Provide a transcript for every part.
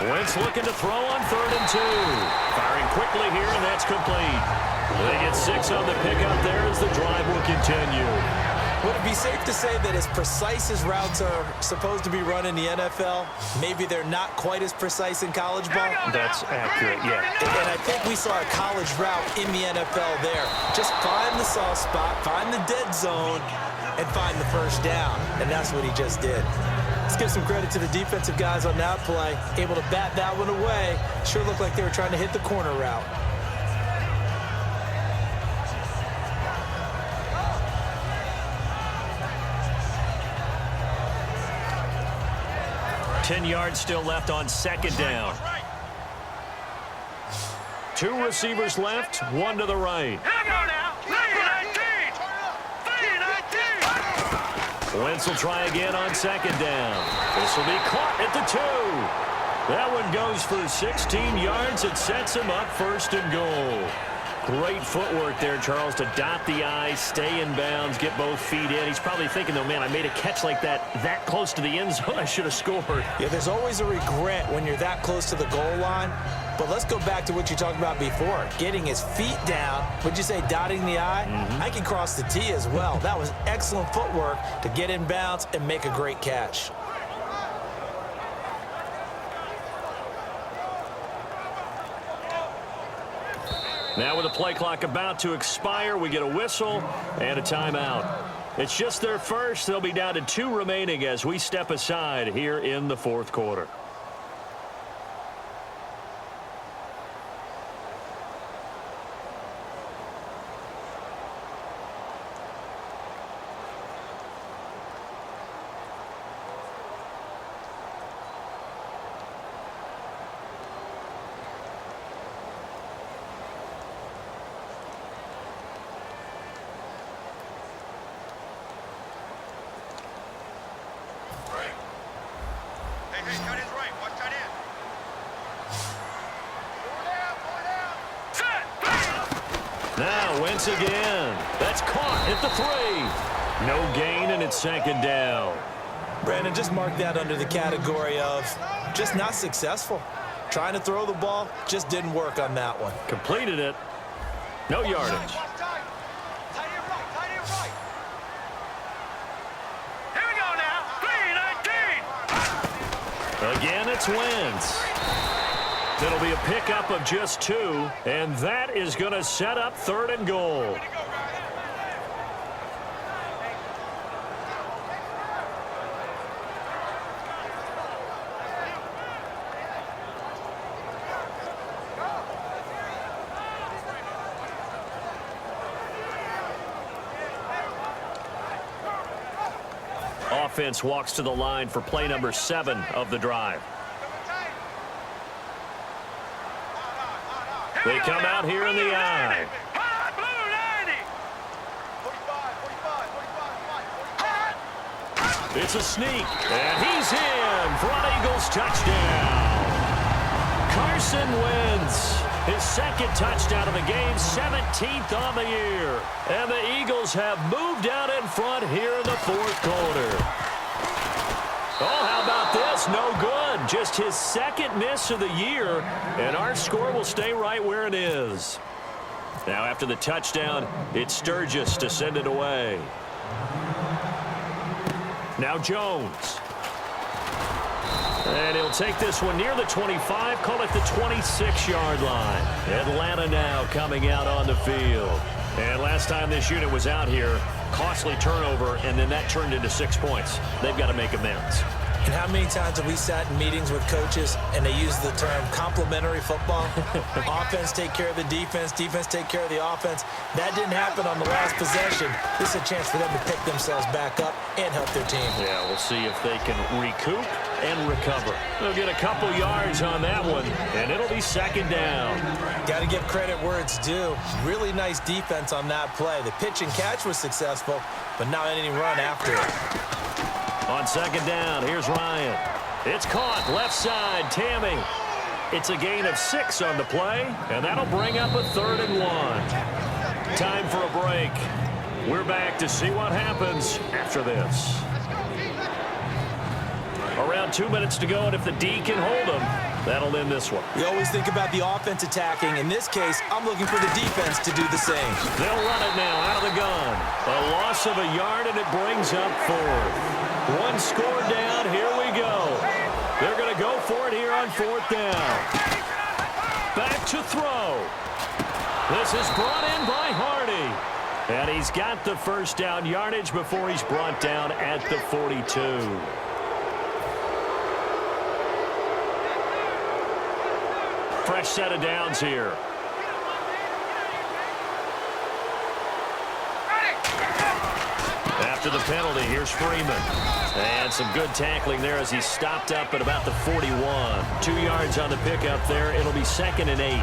Wentz looking to throw on 3rd and 2. Firing quickly here, and that's complete. They get 6 on the pickup there as the drive will continue. Would it be safe to say that as precise as routes are supposed to be run in the NFL, maybe they're not quite as precise in college ball? That's accurate, yeah. And I think we saw a college route in the NFL there. Just find the soft spot, find the dead zone, and find the first down. And that's what he just did. Let's give some credit to the defensive guys on that play. Able to bat that one away. Sure looked like they were trying to hit the corner route. 10 yards still left on 2nd down. 2 receivers left, 1 to the right. Wentz will try again on 2nd down. This will be caught at the 2. That one goes for 16 yards. It sets him up 1st and goal. Great footwork there, Charles, to dot the I, stay in bounds, get both feet in. He's probably thinking, though, man, I made a catch like that close to the end zone. I should have scored. Yeah, there's always a regret when you're that close to the goal line. But let's go back to what you talked about before. Getting his feet down. Would you say dotting the I? I can cross the T as well. That was excellent footwork to get in bounds and make a great catch. Now with the play clock about to expire, we get a whistle and a timeout. It's just their first. They'll be down to 2 remaining as we step aside here in the 4th quarter. Now Wentz again. That's caught at the 3. No gain, and it's 2nd down. Brandon, just mark that under the category of just not successful. Trying to throw the ball, just didn't work on that one. Completed it. No yardage. Here we go now. 3-19. Again, it's Wentz. It'll be a pickup of just 2, and that is going to set up 3rd and goal. Offense walks to the line for play number 7 of the drive. They come out here in the I. It's a sneak, and he's in for an Eagles touchdown. Carson Wentz, his 2nd touchdown of the game, 17th on the year. And the Eagles have moved out in front here in the 4th quarter. Oh, how about this? No good. Just his 2nd miss of the year, and our score will stay right where it is. Now, after the touchdown, it's Sturgis to send it away. Now Jones. And he'll take this one near the 25, call it the 26-yard line. Atlanta now coming out on the field. And last time this unit was out here, costly turnover, and then that turned into 6 points. They've got to make amends. And how many times have we sat in meetings with coaches and they use the term complementary football? Offense take care of the defense, defense take care of the offense. That didn't happen on the last possession. This is a chance for them to pick themselves back up and help their team. Yeah, we'll see if they can recoup and recover. They'll get a couple yards on that one, and it'll be 2nd down. Got to give credit where it's due. Really nice defense on that play. The pitch and catch was successful, but not any run after it. On 2nd down, here's Ryan. It's caught, left side, Tammy. It's a gain of 6 on the play, and that'll bring up a 3rd and 1. Time for a break. We're back to see what happens after this. Around 2 minutes to go, and if the D can hold them, that'll end this one. We always think about the offense attacking. In this case, I'm looking for the defense to do the same. They'll run it now out of the gun. A loss of a yard, and it brings up 4th. One score down. Here we go. They're going to go for it here on 4th down. Back to throw. This is brought in by Hardy. And he's got the first down yardage before he's brought down at the 42. Fresh set of downs here. After the penalty, here's Freeman. And some good tackling there as he stopped up at about the 41. 2 yards on the pickup there. It'll be 2nd and 8.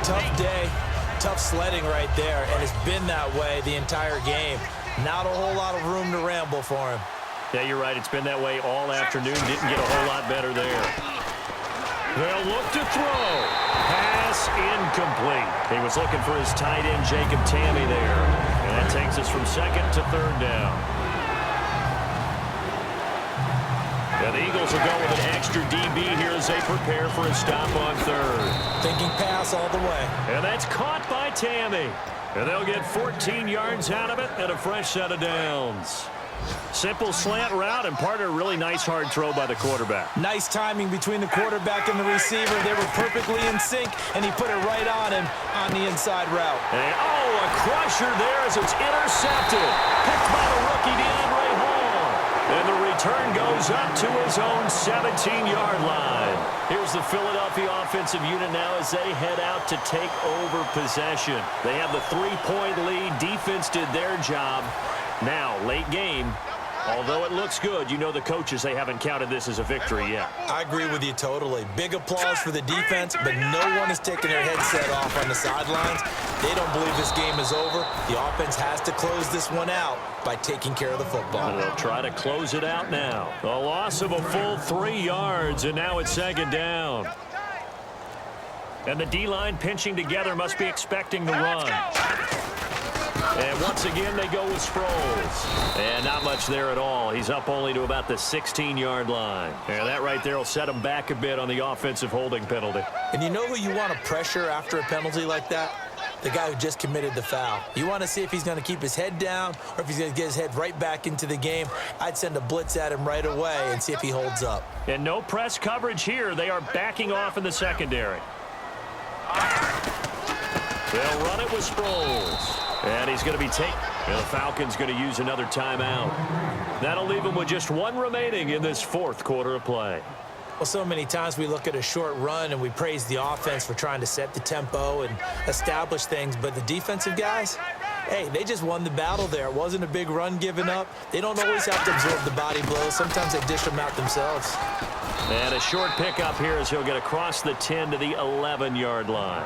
Tough day. Tough sledding right there, and it's been that way the entire game. Not a whole lot of room to ramble for him. Yeah, you're right. It's been that way all afternoon. Didn't get a whole lot better there. They'll look to throw. Pass incomplete. He was looking for his tight end, Jacob Tamme there. And that takes us from 2nd to 3rd down. And the Eagles will go with an extra DB here as they prepare for a stop on 3rd. Thinking pass all the way. And that's caught by Tamme. And they'll get 14 yards out of it and a fresh set of downs. Simple slant route and part of a really nice hard throw by the quarterback. Nice timing between the quarterback and the receiver. They were perfectly in sync, and he put it right on him on the inside route. And, a crusher there as it's intercepted. Picked by the rookie DeAndre Hall. And the return goes up to his own 17-yard line. Here's the Philadelphia offensive unit now as they head out to take over possession. They have the 3-point lead. Defense did their job. Now, late game, although it looks good, you know the coaches, they haven't counted this as a victory yet. I agree with you totally. Big applause for the defense, but no one is taking their headset off on the sidelines. They don't believe this game is over. The offense has to close this one out by taking care of the football. And they'll try to close it out now. A loss of a full 3 yards, and now it's 2nd down. And the D-line pinching together must be expecting the run. And once again, they go with Sproles. And not much there at all. He's up only to about the 16-yard line. And that right there will set him back a bit on the offensive holding penalty. And you know who you want to pressure after a penalty like that? The guy who just committed the foul. You want to see if he's going to keep his head down or if he's going to get his head right back into the game. I'd send a blitz at him right away and see if he holds up. And no press coverage here. They are backing off in the secondary. They'll run it with Sproles. And he's going to be taken. And the Falcons going to use another timeout. That'll leave him with just 1 remaining in this 4th quarter of play. Well, so many times we look at a short run and we praise the offense for trying to set the tempo and establish things. But the defensive guys, hey, they just won the battle there. It wasn't a big run given up. They don't always have to absorb the body blows. Sometimes they dish them out themselves. And a short pickup here as he'll get across the 10 to the 11-yard line.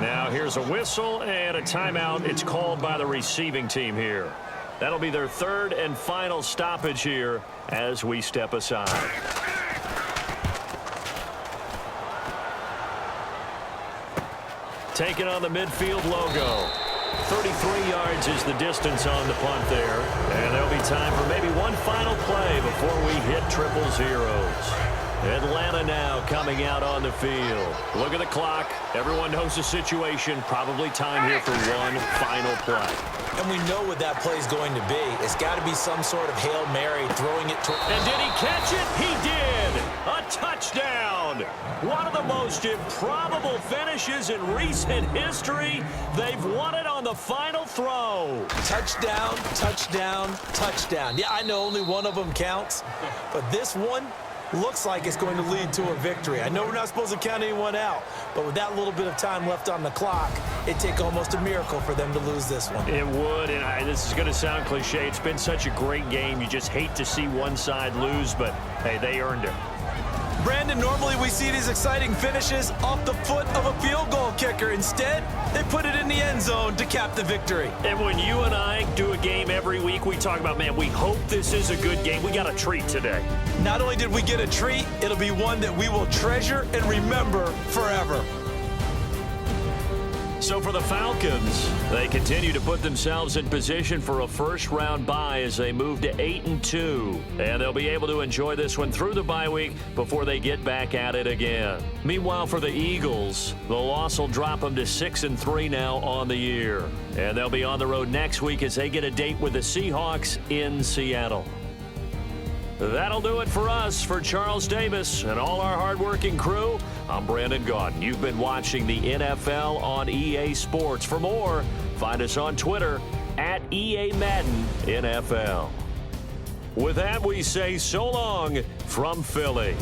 Now here's a whistle and a timeout. It's called by the receiving team here. That'll be their 3rd and final stoppage here as we step aside. Taking on the midfield logo. 33 yards is the distance on the punt there. And there'll be time for maybe one final play before we hit triple zeros. Atlanta now coming out on the field. Look at the clock. Everyone knows the situation. Probably time here for one final play. And we know what that play is going to be. It's got to be some sort of Hail Mary, throwing it to... And did he catch it? He did! A touchdown! One of the most improbable finishes in recent history. They've won it on the final throw. Touchdown, touchdown, touchdown. Yeah, I know only one of them counts, but this one looks like it's going to lead to a victory. I know we're not supposed to count anyone out, but with that little bit of time left on the clock, it'd take almost a miracle for them to lose this one. It would, and this is going to sound cliche. It's been such a great game. You just hate to see one side lose, but, hey, they earned it. Brandon, normally we see these exciting finishes off the foot of a field goal kicker. Instead, they put it in the end zone to cap the victory. And when you and I do a game every week, we talk about, man, we hope this is a good game. We got a treat today. Not only did we get a treat, it'll be one that we will treasure and remember forever. So for the Falcons, they continue to put themselves in position for a first-round bye as they move to 8-2. And they'll be able to enjoy this one through the bye week before they get back at it again. Meanwhile, for the Eagles, the loss will drop them to 6-3 now on the year. And they'll be on the road next week as they get a date with the Seahawks in Seattle. That'll do it for us. For Charles Davis and all our hardworking crew, I'm Brandon Gaudin. You've been watching the NFL on EA Sports. For more, find us on Twitter at EA Madden NFL. With that, we say so long from Philly.